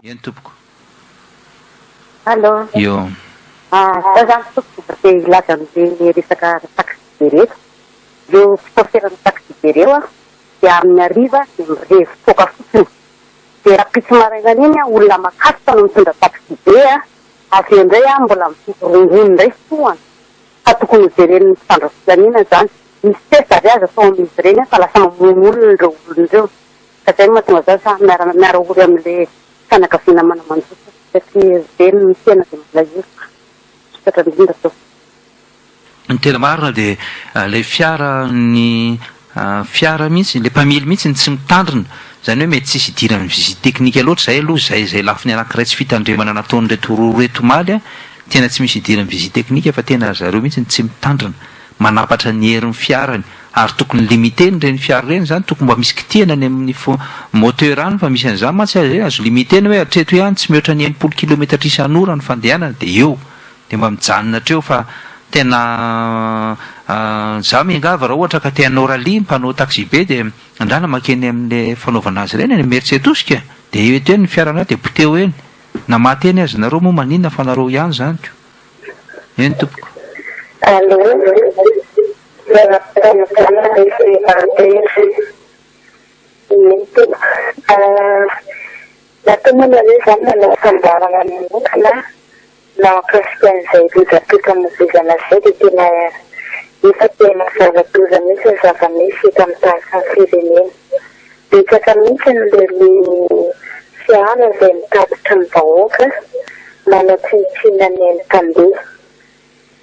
Eny tompoko. Allo. Io. Za zany tompoko de ilaza amin'le resaka taxi be reto. Io fitaoferan'ny taxi be reo a de amin'ny hariva de mirevo toaka fotsiny. De raha pitsy maraina iny a olona makasoka no mitondra taxi be a avy indray a mbola mifidy rongony indray foana. Fa tokony hojeren'ny mpifandrafisanina zany. Misy testa ry aza atao amin'izy ireny fa lasa mamono olona ireo olona ireo. Ka zay mahatonga za miara ory amin'le fianakaviana manamanjoka satria be ny tena de mbola io. Satra indrindra zao. Ny tena marina dia ilay fiara mihitsy, ilay mpamily mihitsy tsy mitandrina. Izany hoe mety tsisy idirany visite teknika loatra zay aloha izay lafiny anankiray tsy fitandremana nataon'ireto reto maly a, tena tsy misy idirany visite teknika fa tena zareo mihitsy tsy mitandrina. Manapatra ny herin'ny fiarany ary tokony limiteny ireny fiara ireny zany, tokony mba misy kitihana ny amin'ny moteur any fa misy an'izany mantsy azo limiteny hoe hatreto ihany tsy mihoatra ny 80 kilometatra isan'ora ny fandehanana dia eo dia mba mijanona hatreo fa tena za miangava raha ohatra ka te-hanao rally mpanao taxi be dia andrana makeny amin'ilay fanaovana azy ireny ny Mercedes-ka dia eo eto eny ny fiarana dia poteo eny na maty eny azy nareo moa maninona fa nareo ihany zany ko eny tompoko. Allo, natomana hoe zany manao fambarana manokana na mikasika an'izay lozatoka mozozana zay dia tena efa tena zava-doza mihitsy ny zava-misy eto amin'ny tahaka ny firenena. Betsaka mihitsy le fiara izay mitatitra ny vahoaka manao tsinitsina ny eny-tambeha.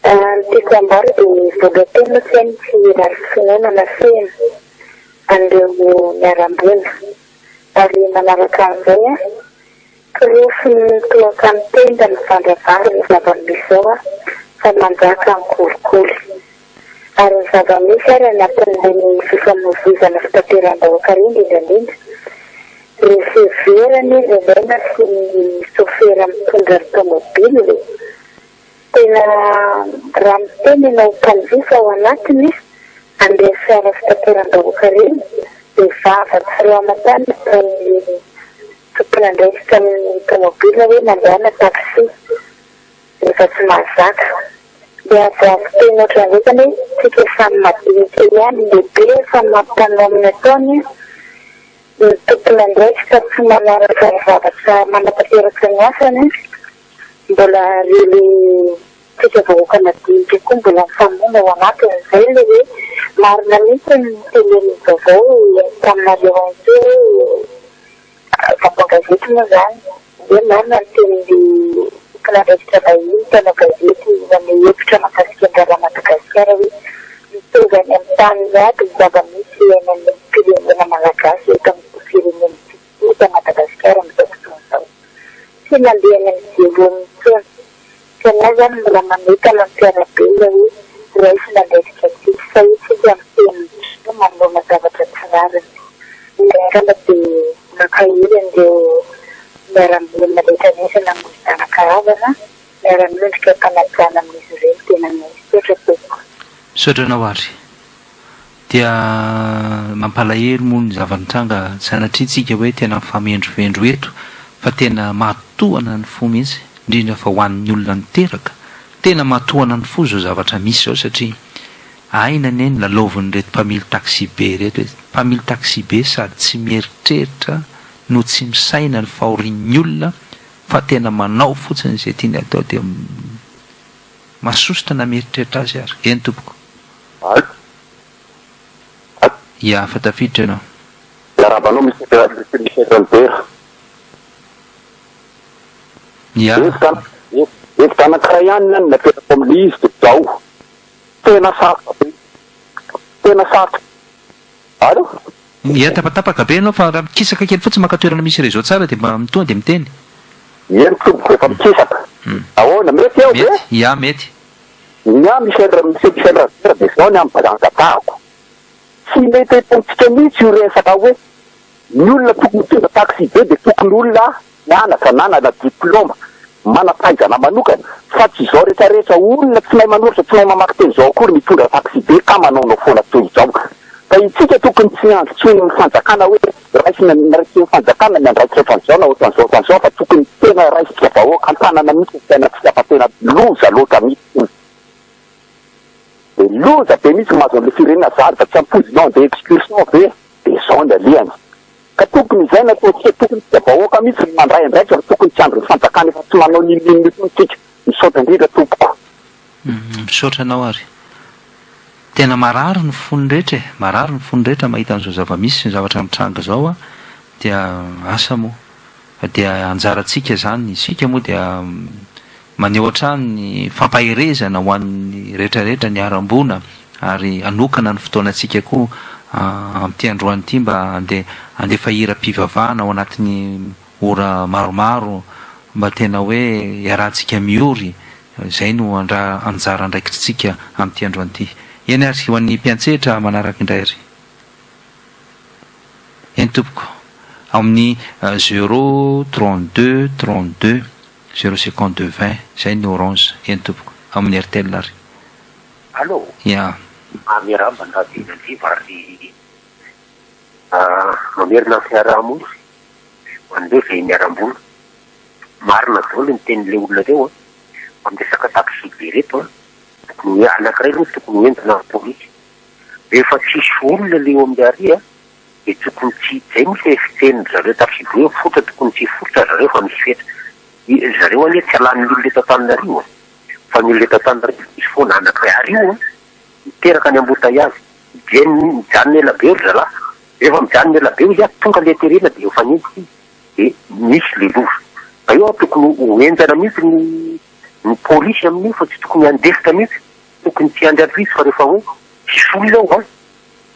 Tiako ambara dia voagatena tsy hainy tsy rarifinoana feno an'ireo miarambona. Ary manaraka an'izay a, kirofony toaka amin'ny tenda ny vandravandra ny zava-misy zao a fa manjaka ny kolikoly. Ary ny zava-misy ary anatin'ireny fifamoivoizana fitateram-bahoaka ireny indrindra reseverany ilaina sy ny sofera mitondra ny tomobily. Tena raha miteny ianao mpanjifa ao anatiny andeha fiara fitateram-bahoaka ireny dia vavatsy reo aman-tany ny tompon'andraikitra amin'ny tomobila hoe mandehana taxi rehefa tsy mahazaka. Dia avy tena ohatran'izany hoe tsika samy madinika ihany lehibe fa mampitanao amin'ny ataony ny tompon'andraikitra tsy manaraka ny zavatra manapateraka ny asany mbola rely tsika vahoaka madinika koa mbola mifamono ao anatin'izay le hoe marina mihitsy ny teleny vaovao taminareo an'izay vaovao-gazety moa zany dia marina ny tenin'ny tompon'andraikitra vahiny tana gazety amin'ny hevitra mahakasika ny raha Madagasikara hoe mitovy any amin'ny tany iaby ny zava-misy amin'ny firenena malagasy eto amin'ny firenena eto Madagasikara amin'izao fotoana izao. Tsy mandeha any amin'ny jelo amin'intsony. Tena zany mbola manokana ny fiarabe hoe raisy nandraikitra tsisy fa io tsika amin'ny teny manoloana zavatra tsirariny. Miarana dia makahiry an'ireo miaramilona rehetrarehetra amin'ny zanakarazana miaramilondrika mpanajana amin'izy ireny tena misotra tompoko. Sotranao ary dia mampalahelo moa ny zavanitranga sanatria tsika hoe tena mifamendrovendro eto fa tena mahatohana ny fo mihitsy indrindra fa ho an'ny olona niteraka tena mahatohana ny fo zao zavatra misy zao satria aina anie ny lalaovin'reto mpamily taxi be reto hoe mpamily taxi be sady tsy mieritreritra no tsy misaina ny fahorian'ny olona fa tena manao fotsiny izay tiany atao dia masosotra na mieritreritra azy ary eny tompoko. Ia fa tafiditra ianao. Rabanao misy bera. Ia. Efa anankiray ihany ny napetrako amin'ilay izy dia zao. Tena sarotra. Allo? Ia tapatapaka be ianao fa raha mikisaka kely fotsiny maka toerana misy réseau tsara dia mba mitonga dia miteny. Eny tompoko efa mikisaka. Ahoana mety eo ve? Ia mety. Nya misy vera dia zao ny amin'ny balangatahako. Tsy mety hitontsika mihitsy io resaka hoe ny olona tokony tonga taxi be dia tokony olona mianatra na diplôma manam-pahaizana manokana fa tsy izao rehetrarehetra olona tsy mahay manoratra tsy mahay mamaky teny izao akory mitondra taxi be ka manaonao foana toy izao. Fa itsika tokony tsy androtsony ny fanjakana hoe raisina naraky ny fanjakana ny andraikitra fanjaona ohatran'izao fanjao fa tokony tena raisika vahoaka antanana mihitsy tena tsika fa tena loza loatra mihitsy de loza be mihitsy mahazo an'le firenena zary fa tsy ampozinao de excursion be de zao ny aliany ka tokony izay nataotsika tokony tsika vahoaka mihitsy mandray andraikitra fa tokony tsy andro ny fanjakana efa tsy manao ninoninony tsika misaotra indrindra tompoko misaotra anao ary tena marary ny fony rehetra e marary ny fony rehetra mahita an'izao zava-misy ny zavatra mitranga zao a dia asa moa dia anjarantsika zany isika moa dia maneho hatrany ny fampaherezana ho an'ny rehetrarehetra ny arambona ary anokana ny fotoanantsika koa amin'ity androany ity mba andefa hira-pivavahana ao anatin'ny ora maromaro mba tena hoe iarahantsika miory zay no anjara andraikitsika amin'ity androany ity eny ary ho an'ny mpiantsetra manaraka indray ary eny tompoko amin'ny 032 32 052 20 zay ny orange eny tompoko amin'ny RTL ary allo ya miarahaba nadinadiva ary mamerina fiarahamonina mandeha ve miarambona marina daholo ny tenin'le olona reo a amresaka taxi be reto a tokony anankiray aloha tokony entina ny polisy rehefa tsisy olona leo amin'ny ary a de tokony tsy zay misy fiteny zareo taxi be fotra tokony tsy fotra zareo fa misy fetra zareo anie tsy alany milona eto Antananarivo fa milona eto Antananarivo misy foana anankiray ary io miteraka ny embouteillage mijanona ela be ry zalahy rehefa mijanona ela be izy a tonga le terena de efa nentsy de misy le loza fa eo tokony hoenjana mihitsy ny polisy amin'io fa tsy tokony andefika mihitsy tokony tsy andravitsy fa rehefa hoe tsisy olona ao a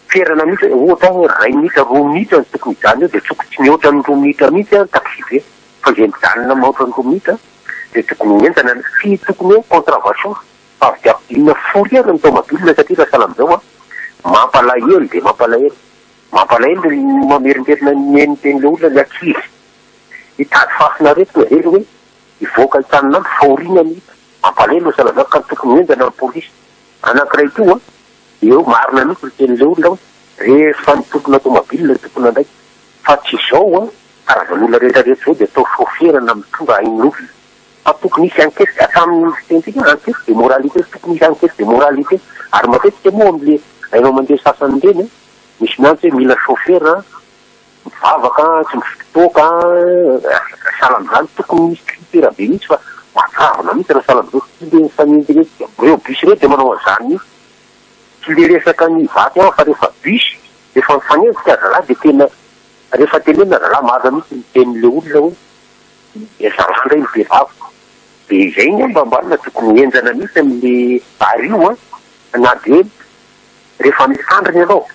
ferana mihitsy ohatra hoe ray minitra roa minitra tokony mijany eo de tokony tsy mihoatra ny roa minitra mihitsy a taxi be fa zay mijanona mahoatra ny roa minitra de tokony hoenjana tsy tokony hoe contravention fa avy inona fory ny tomobile satria raha sahala amizao a mampalahelo de mampalahelo mamerimberina ny ten'le olona le ankizy hitady fasina reto ely hoe hivoaka hitanina ampy faorina mihitsy mampalahelo sahala amizao ka tokony enjana ny polisy anankiray to a eo marina mihitsy ten'le olona hoe rehefa nitokona tomobile tokona ndraiky fa tsy zao a karazan'olona rehetrarehetra zao de atao chauffeurna mitondra ain'olona fa tokony misy enquête atamin'ny fitentsika enquête de moralité tokony misy enquête de moralité ary matetika moa am'le ainao mandeha sasany reny misy miantsy hoe mila chauffeur mivavaka tsy mifitotoka sahala am'izany tokony misy critère be mihitsy fa matavana mihitsy raha sahala am'izao tsy le fanendy rehetra reo bus reo de manao an'izany mihitsy tsy le resaka ny vaty fa rehefa bus efa mifanenjika zalahy de tena rehefa tenena zalahy mahaza mihitsy miten'le olona hoe ezalandra iny behivavy de izay ny ambambalina tokony enjana mihitsy amin'le bary io a na de rehefa mitandriny ianao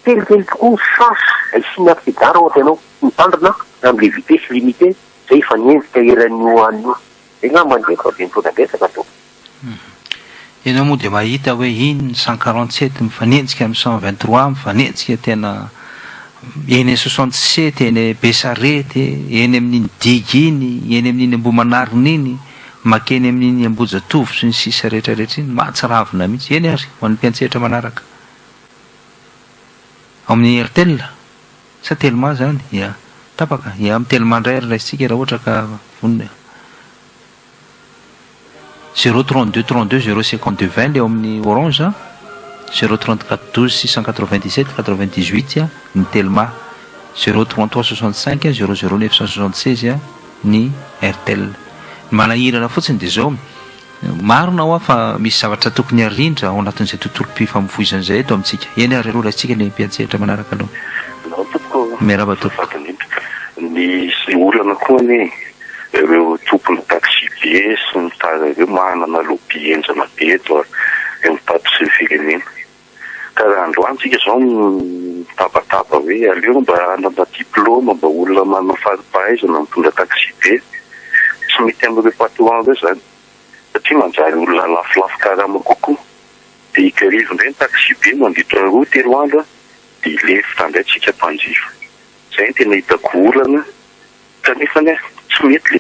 kelikely tokoa ny chance aisiny accident raha ohatra ianao mitandrina amin'le vitesse limité zay efa nienjika eran'io an'io zay nga mandeha fa be mitondra-betsaka to ianao moa de mahita hoe iny 147 mifanenjika amin'ny 123 mifanenjika tena eny 67 eny Besarety eny amin'iny digy iny eny amin'iny Ambomanarina iny makeny amin'iny Ambojatovo sy ny sisa rehetrarehetra iny mahatsiravina mihitsy eny ary ho an'ny mpiantsetra manaraka amin'ny RTL sa Telma zany ia tapaka ia amin'ny Telma indray ary raisitsika raha ohatra ka vonina 032 32 052 20 leo amin'ny orange 034 12 697 98 ny Telma 033 65 00 976 ny RTL manahirana fotsiny de zao marina ao fa misy zavatra tokony arindra ao anatin'izay tontolo mpifamofoizana zay eto amintsika eny ary aloha raisitsika ny mpiantsetra manaraka aloha miaraba tompoko ny olana koa ny ireo tompony taxi be sy ny tara ireo manana lobby enjana be eto mitady sy firenena ka androany tsika zao mitabataba hoe aleo mba anana diplôma mba olona manana faripahaizana mitondra taxi be tsy mety amin'ireo patron reo zany satria manjary olona lafilafy karama kokoa de ikarivo indray ny taxi be mandritra roa telo andro de ilefitra indray tsika mpanjifa zay tena hitako olana kanefa tsy mety le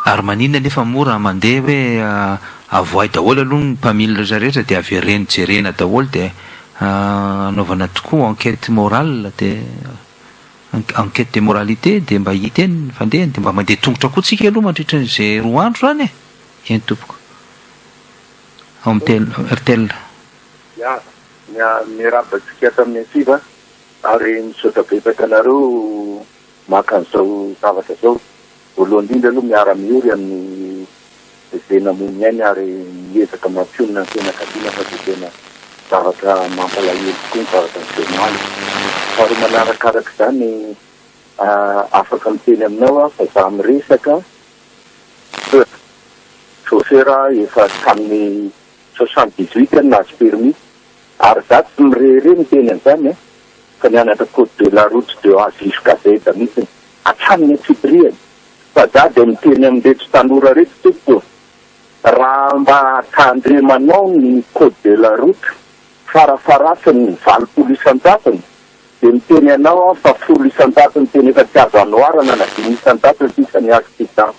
ary maninona nefa mora mandeha hoe avoay daholo aloha ny mpamily rehetra rehetra dia avereny jerena daholo dia anaovana tokoa enquête morale dia enquête de moralité dia mba hita eny ny fandehany dia mba mandeha tongotra koa tsika aloha mandritra n'izay 4 andro zany eny tompoko ao amin'ny RTL. Ya, miarabantsika tamin'ny antsiva ary misaotra betsaka anareo maka an'izao zavatra zao. Voalohany indrindra aloha miara-miory amin'ny venamoniny ainy ary miezaka mampionona ny fianakaviana fa dia tena zavatra mampalahelo tokoa ny zavatra nasionaly. Faharoa manarakaraka izany afaka miteny aminao fa za miresaka chauffeur efa tamin'ny 78 nahazo permis ary za tsy mirere miteny an'izany fa nianatra code de la route de A jusqu'à Z mihitsy hatramin'ny fitoriany fa za dia miteny amin'reto tanora reto tompoko raha mba tandremanao ny code de la route farafarasiny 20 isan-tatony dia miteny anao fa 10 isan-tatony teny efa tsy azo anoarana na 5 isan-tatony sisa ny accident.